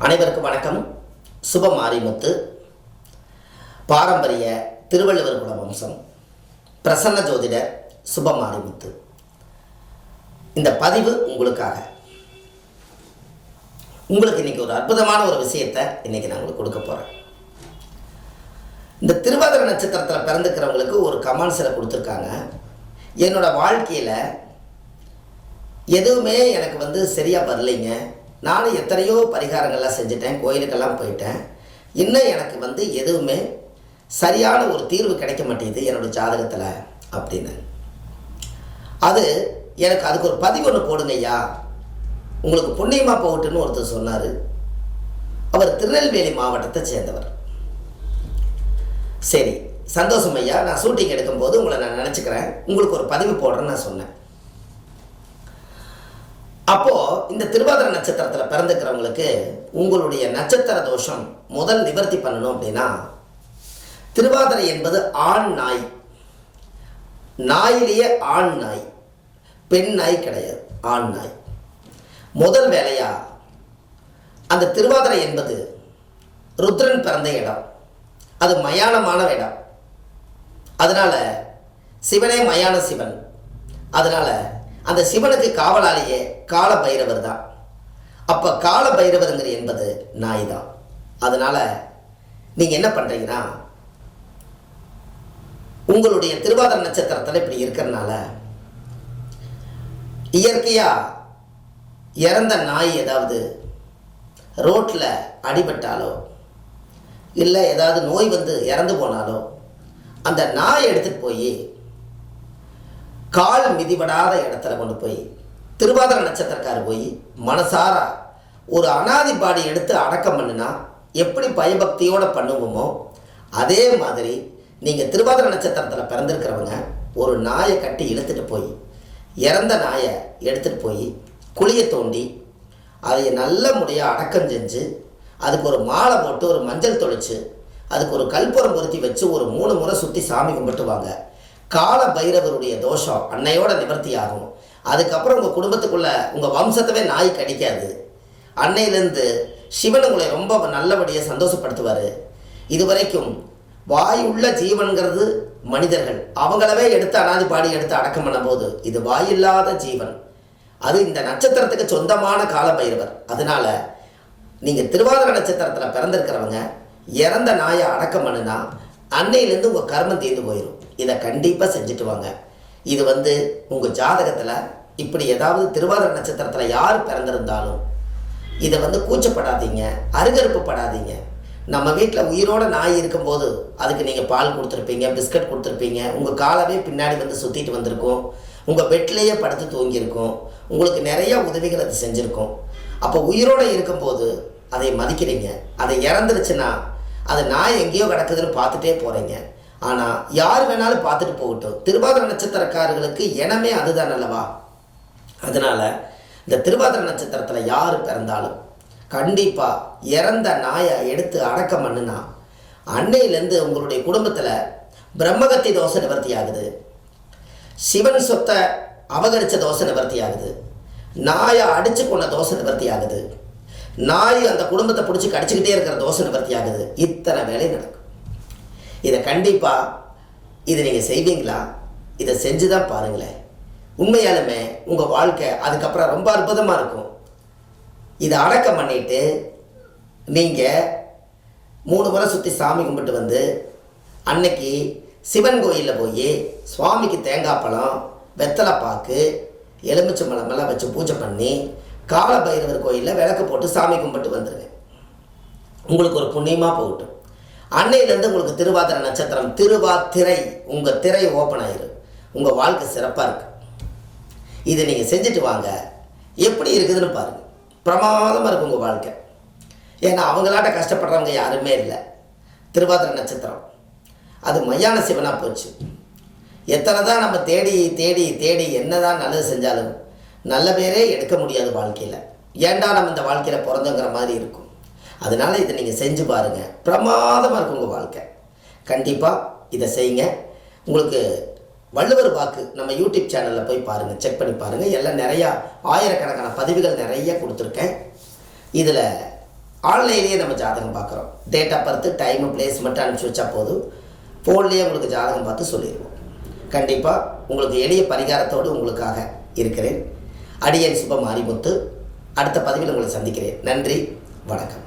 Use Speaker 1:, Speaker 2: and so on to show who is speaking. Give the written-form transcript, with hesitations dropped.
Speaker 1: அனைவருக்கும் வணக்கம். சுப மாரிமுத்து, பாரம்பரிய திருவள்ளுவர் குல வம்சம், பிரசன்ன ஜோதிடர் சுப மாரிமுத்து. இந்த பதிவு உங்களுக்காக. உங்களுக்கு இன்னைக்கு ஒரு அற்புதமான ஒரு விஷயத்தை இன்னைக்கு நான் உங்களுக்கு கொடுக்க போகிறேன். இந்த திருவாதிரை நட்சத்திரத்தில் பிறந்துக்கிறவங்களுக்கு ஒரு கமெண்ட்ஸில் கொடுத்துருக்காங்க. என்னோட வாழ்க்கையில் எதுவுமே எனக்கு சரியாக வரலைங்க. நானும் எத்தனையோ பரிகாரங்கள்லாம் செஞ்சுட்டேன், கோயிலுக்கெல்லாம் போயிட்டேன். இன்னும் எனக்கு எதுவுமே சரியான ஒரு தீர்வு கிடைக்க மாட்டேங்குது என்னோடய ஜாதகத்தில் அப்படின்னு. அதுக்கு ஒரு பதிவு ஒன்று போடுங்க ஐயா, உங்களுக்கு புண்ணியமாக போகட்டுன்னு ஒருத்தர் சொன்னார். அவர் திருநெல்வேலி மாவட்டத்தை சேர்ந்தவர். சரி, சந்தோஷம் ஐயா, நான் ஷூட்டிங் எடுக்கும்போது உங்களை நான் நினச்சிக்கிறேன், உங்களுக்கு ஒரு பதிவு போடுறேன்னு நான் சொன்னேன். அப்போது இந்த திருவாதிரை நட்சத்திரத்தில் பிறந்துக்கிறவங்களுக்கு உங்களுடைய நட்சத்திர தோஷம் முதல் நிவர்த்தி பண்ணணும் அப்படின்னா, திருவாதிரை என்பது ஆண் நாய். நாயிலேயே ஆண் நாய், பெண் நாய் கிடையாது, ஆண் நாய். முதல் வேலையா அந்த திருவாதிரை என்பது ருத்ரன் பிறந்த இடம், அது மயானமான இடம். அதனால சிவனே மயான சிவன். அதனால அந்த சிவனுக்கு காவலாளியே கால பைரவர் தான். அப்போ கால பைரவருங்கிற என்பது நாய் தான். அதனால் நீங்கள் என்ன பண்ணுறீங்கன்னா, உங்களுடைய திருவாதிரை நட்சத்திரத்தில் இப்படி இருக்கிறதுனால இயற்கையாக இறந்த நாய் ஏதாவது ரோட்டில் அடிபட்டாலோ இல்லை ஏதாவது நோய் இறந்து போனாலோ அந்த நாயை எடுத்துகிட்டு போய் கால் மிதிபடாத இடத்துல கொண்டு போய் திருவாதிரை நட்சத்திரக்காரர் போய் மனசார ஒரு அனாதி பாடி எடுத்து அடக்கம் பண்ணுனா எப்படி பயபக்தியோடு பண்ணுவோமோ அதே மாதிரி நீங்கள் திருவாதிரை நட்சத்திரத்தில் பிறந்திருக்கிறவங்க ஒரு நாயை கட்டி இழுத்துட்டு போய் இறந்த நாயை எடுத்துகிட்டு போய் குழியை தோண்டி அதை நல்ல முறையாக அடக்கம் செஞ்சு அதுக்கு ஒரு மாலை போட்டு ஒரு மஞ்சள் தொளிச்சு அதுக்கு ஒரு கல்புரம் பொருத்தி வச்சு ஒரு 3 முறை சுற்றி சாமி கும்பிட்டுவாங்க. கால பைரவருடைய தோஷம் அன்னையோட நிவர்த்தி ஆகும். அதுக்கப்புறம் உங்கள் குடும்பத்துக்குள்ளே உங்கள் வம்சத்தவே நாய் கடிக்காது. அன்னையிலேருந்து சிவன் உங்களை ரொம்ப நல்லபடியாக சந்தோஷப்படுத்துவார். இதுவரைக்கும் வாயுள்ள ஜீவன்கிறது மனிதர்கள், அவங்களவே எடுத்து அனாதி பாடி எடுத்து அடக்கம் பண்ணும்போது இது வாயில்லாத ஜீவன், அது இந்த நட்சத்திரத்துக்கு சொந்தமான கால பைரவர். அதனால் நீங்கள் திருவாதிரை நட்சத்திரத்தில் பிறந்திருக்கிறவங்க இறந்த நாயை அடக்கம் பண்ணுனா அன்னையிலேருந்து உங்கள் கர்மம் தீர்ந்து போயிடும். இதை கண்டிப்பாக செஞ்சுட்டு வாங்க. இது உங்கள் ஜாதகத்தில் இப்படி ஏதாவது திருவாதிரை நட்சத்திரத்தில் யார் பிறந்திருந்தாலும் இதை கூச்சப்படாதீங்க, அருகருப்பு படாதீங்க. நம்ம வீட்டில் உயிரோட நாய் இருக்கும்போது அதுக்கு நீங்கள் பால் கொடுத்துருப்பீங்க, பிஸ்கட் கொடுத்துருப்பீங்க, உங்கள் காலவே பின்னாடி சுற்றிட்டு வந்திருக்கும், உங்கள் பெட்லேயே படுத்து தூங்கியிருக்கும், உங்களுக்கு நிறைய உதவிகள் அது செஞ்சுருக்கும். அப்போ உயிரோடு இருக்கும்போது அதை மதிக்கிறீங்க. அதை இறந்துருச்சுன்னா அது நாய் எங்கேயோ கிடக்குதுன்னு பார்த்துட்டே போகிறீங்க. ஆனால் யார் வேணாலும் பார்த்துட்டு போகட்டும், திருவாதிரை நட்சத்திரக்காரர்களுக்கு இனமே அதுதான் அல்லவா. அதனால் இந்த திருவாதிரை நட்சத்திரத்தில் யார் பிறந்தாலும் கண்டிப்பாக இறந்த நாயை எடுத்து அடக்கம் பண்ணுனா அன்னையிலேருந்து உங்களுடைய குடும்பத்தில் பிரம்மகத்தி தோசை நிவர்த்தி ஆகுது, சிவன் சொத்தை அபகரித்த தோசை நிவர்த்தி ஆகுது, நாயை அடித்து கொண்ட தோசை நிவர்த்தி ஆகுது, நாய் அந்த குடும்பத்தை பிடிச்சி கடிச்சிக்கிட்டே இருக்கிற தோசை நிவர்த்தி ஆகுது. இத்தனை வேலை நடக்கும். இதை கண்டிப்பாக நீங்கள் செய்வீங்களா? இதை செஞ்சு தான் பாருங்களேன். உண்மையாலுமே உங்கள் வாழ்க்கை அதுக்கப்புறம் ரொம்ப அற்புதமாக இருக்கும். இதை அடக்கம் பண்ணிவிட்டு நீங்கள் 3 முறை சுற்றி சாமி கும்பிட்டு அன்னைக்கு சிவன் கோயிலில் போய் சுவாமிக்கு தேங்காய் பழம், வெத்தலை பாக்கு, எலுமிச்சம்பழமெல்லாம் வச்சு பூஜை பண்ணி கால பைரவர் கோயிலில் விளக்கு போட்டு சாமி கும்பிட்டு வந்துடுங்க. உங்களுக்கு ஒரு புண்ணியமாக போகட்டும். அன்னையிலேருந்து உங்களுக்கு திருவாதிரை நட்சத்திரம் திருவாதிரை உங்கள் திரை ஓப்பன் ஆயிரும். உங்கள் வாழ்க்கை சிறப்பாக இருக்குது. இதை நீங்கள் செஞ்சுட்டு வாங்க, எப்படி இருக்குதுன்னு பாருங்கள். பிரமாதமாக இருக்கும் உங்கள் வாழ்க்கை. ஏன்னா அவங்களாட்ட கஷ்டப்படுறவங்க யாருமே இல்லை. திருவாதிரை நட்சத்திரம் அது மயான சிவனாக போச்சு. எத்தனை தான் நம்ம தேடி தேடி தேடி என்ன தான் நல்லது செஞ்சாலும் நல்ல பேரே எடுக்க முடியாது வாழ்க்கையில். ஏண்டா நம்ம இந்த வாழ்க்கையில் பிறந்தங்கிற மாதிரி இருக்கும். அதனால் இதை நீங்கள் செஞ்சு பாருங்கள், பிரமாதமாக இருக்கும் உங்கள் வாழ்க்கை. கண்டிப்பாக இதை செய்யுங்க. உங்களுக்கு வள்ளுவர் வாக்கு நம்ம யூடியூப் சேனலில் போய் பாருங்கள், செக் பண்ணி பாருங்கள். எல்லாம் நிறையா ஆயிரக்கணக்கான பதிவுகள் நிறைய கொடுத்துருக்கேன். இதில் ஆன்லைன்லேயே நம்ம ஜாதகம் பார்க்குறோம். Date of birth, time, place மட்டும் அனுப்பிச்சி வச்சா போதும். ஃபோன்லேயே உங்களுக்கு ஜாதகம் பார்த்து சொல்லிடுவோம். கண்டிப்பாக உங்களுக்கு எளிய பரிகாரத்தோடு உங்களுக்காக இருக்கிறேன். அடியேன் சுப மாரிமுத்து. அடுத்த பதிவில் உங்களை சந்திக்கிறேன். நன்றி, வணக்கம்.